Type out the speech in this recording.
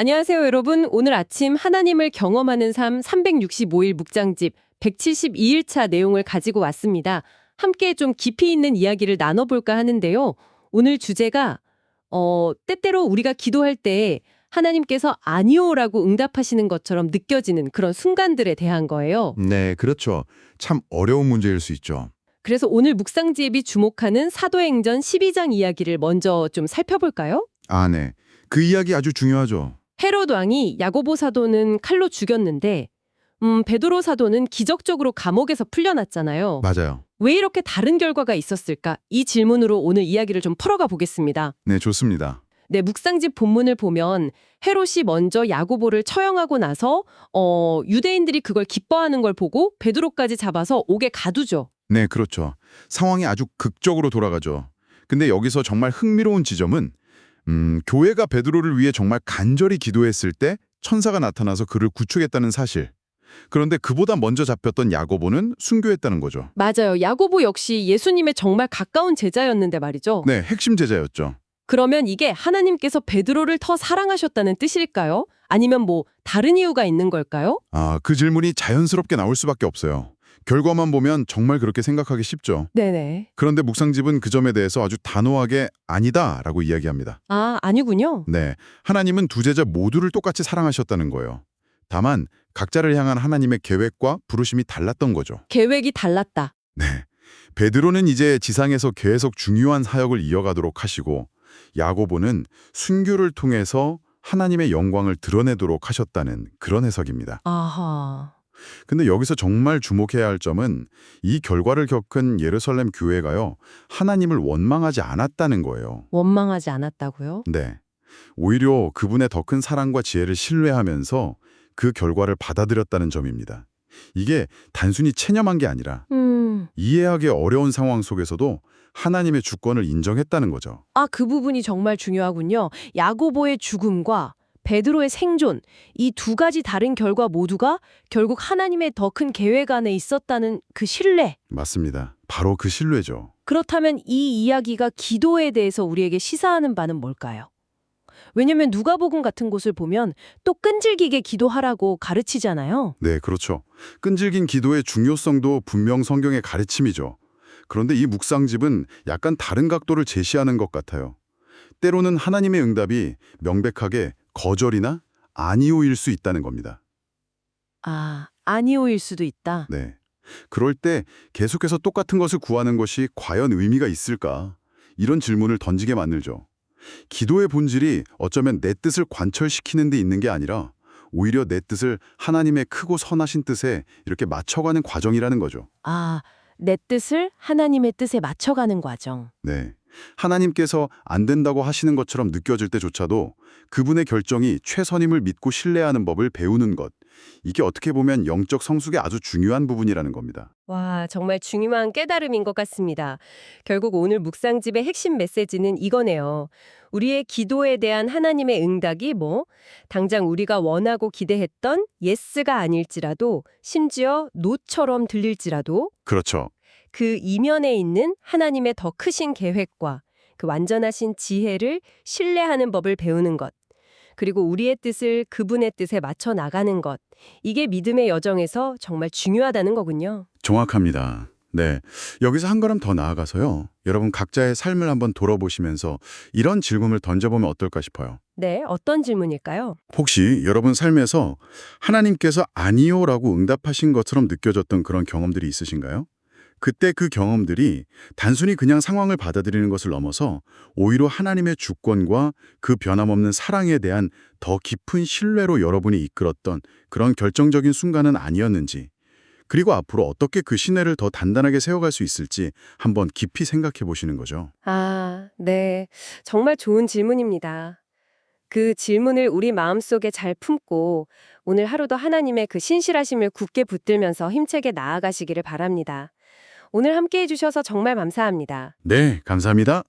안녕하세요, 여러분. 오늘 아침 하나님을 경험하는 삶 365일 묵장집 172일차 내용을 가지고 왔습니다. 함께 좀 깊이 있는 이야기를 나눠볼까 하는데요. 오늘 주제가 때때로 우리가 기도할 때 하나님께서 아니오라고 응답하시는 것처럼 느껴지는 그런 순간들에 대한 거예요. 네, 그렇죠. 참 어려운 문제일 수 있죠. 그래서 오늘 묵상지앱이 주목하는 사도행전 12장 이야기를 먼저 좀 살펴볼까요? 아, 네. 그 이야기 아주 중요하죠. 헤롯 왕이 야고보 사도는 칼로 죽였는데 베드로 사도는 기적적으로 감옥에서 풀려났잖아요. 맞아요. 왜 이렇게 다른 결과가 있었을까? 이 질문으로 오늘 이야기를 좀 풀어가 보겠습니다. 네, 좋습니다. 네, 묵상집 본문을 보면 헤롯이 먼저 야고보를 처형하고 나서 유대인들이 그걸 기뻐하는 걸 보고 베드로까지 잡아서 옥에 가두죠. 네, 그렇죠. 상황이 아주 극적으로 돌아가죠. 근데 여기서 정말 흥미로운 지점은 교회가 베드로를 위해 정말 간절히 기도했을 때 천사가 나타나서 그를 구출했다는 사실. 그런데 그보다 먼저 잡혔던 야고보는 순교했다는 거죠. 맞아요. 야고보 역시 예수님의 정말 가까운 제자였는데 말이죠. 네, 핵심 제자였죠. 그러면 이게 하나님께서 베드로를 더 사랑하셨다는 뜻일까요? 아니면 뭐 다른 이유가 있는 걸까요? 아, 그 질문이 자연스럽게 나올 수밖에 없어요. 결과만 보면 정말 그렇게 생각하기 쉽죠. 네네. 그런데 묵상집은 그 점에 대해서 아주 단호하게 아니다라고 이야기합니다. 아, 아니군요. 네, 하나님은 두 제자 모두를 똑같이 사랑하셨다는 거예요. 다만 각자를 향한 하나님의 계획과 부르심이 달랐던 거죠. 계획이 달랐다. 네, 베드로는 이제 지상에서 계속 중요한 사역을 이어가도록 하시고 야고보는 순교를 통해서 하나님의 영광을 드러내도록 하셨다는 그런 해석입니다. 아하. 근데 여기서 정말 주목해야 할 점은 이 결과를 겪은 예루살렘 교회가요, 하나님을 원망하지 않았다는 거예요. 원망하지 않았다고요? 네. 오히려 그분의 더 큰 사랑과 지혜를 신뢰하면서 그 결과를 받아들였다는 점입니다. 이게 단순히 체념한 게 아니라 이해하기 어려운 상황 속에서도 하나님의 주권을 인정했다는 거죠. 아, 그 부분이 정말 중요하군요. 야고보의 죽음과 베드로의 생존, 이 두 가지 다른 결과 모두가 결국 하나님의 더 큰 계획 안에 있었다는 그 신뢰. 맞습니다. 바로 그 신뢰죠. 그렇다면 이 이야기가 기도에 대해서 우리에게 시사하는 바는 뭘까요? 왜냐면 누가복음 같은 곳을 보면 또 끈질기게 기도하라고 가르치잖아요. 네, 그렇죠. 끈질긴 기도의 중요성도 분명 성경의 가르침이죠. 그런데 이 묵상집은 약간 다른 각도를 제시하는 것 같아요. 때로는 하나님의 응답이 명백하게 거절이나 아니오일 수 있다는 겁니다. 아, 아니오일 수도 있다. 네. 그럴 때 계속해서 똑같은 것을 구하는 것이 과연 의미가 있을까? 이런 질문을 던지게 만들죠. 기도의 본질이 어쩌면 내 뜻을 관철시키는 데 있는 게 아니라 오히려 내 뜻을 하나님의 크고 선하신 뜻에 이렇게 맞춰가는 과정이라는 거죠. 아, 내 뜻을 하나님의 뜻에 맞춰가는 과정. 네. 하나님께서 안 된다고 하시는 것처럼 느껴질 때조차도 그분의 결정이 최선임을 믿고 신뢰하는 법을 배우는 것. 이게 어떻게 보면 영적 성숙의 아주 중요한 부분이라는 겁니다. 와, 정말 중요한 깨달음인 것 같습니다. 결국 오늘 묵상집의 핵심 메시지는 이거네요. 우리의 기도에 대한 하나님의 응답이 당장 우리가 원하고 기대했던 예스가 아닐지라도 심지어 노처럼 들릴지라도 그렇죠. 그 이면에 있는 하나님의 더 크신 계획과 그 완전하신 지혜를 신뢰하는 법을 배우는 것. 그리고 우리의 뜻을 그분의 뜻에 맞춰 나가는 것. 이게 믿음의 여정에서 정말 중요하다는 거군요. 정확합니다. 네. 여기서 한 걸음 더 나아가서요. 여러분 각자의 삶을 한번 돌아보시면서 이런 질문을 던져보면 어떨까 싶어요. 네, 어떤 질문일까요? 혹시 여러분 삶에서 하나님께서 아니요라고 응답하신 것처럼 느껴졌던 그런 경험들이 있으신가요? 그때 그 경험들이 단순히 그냥 상황을 받아들이는 것을 넘어서 오히려 하나님의 주권과 그 변함없는 사랑에 대한 더 깊은 신뢰로 여러분이 이끌었던 그런 결정적인 순간은 아니었는지, 그리고 앞으로 어떻게 그 신뢰를 더 단단하게 세워갈 수 있을지 한번 깊이 생각해 보시는 거죠. 아, 네. 정말 좋은 질문입니다. 그 질문을 우리 마음속에 잘 품고 오늘 하루도 하나님의 그 신실하심을 굳게 붙들면서 힘차게 나아가시기를 바랍니다. 오늘 함께 해주셔서 정말 감사합니다. 네, 감사합니다.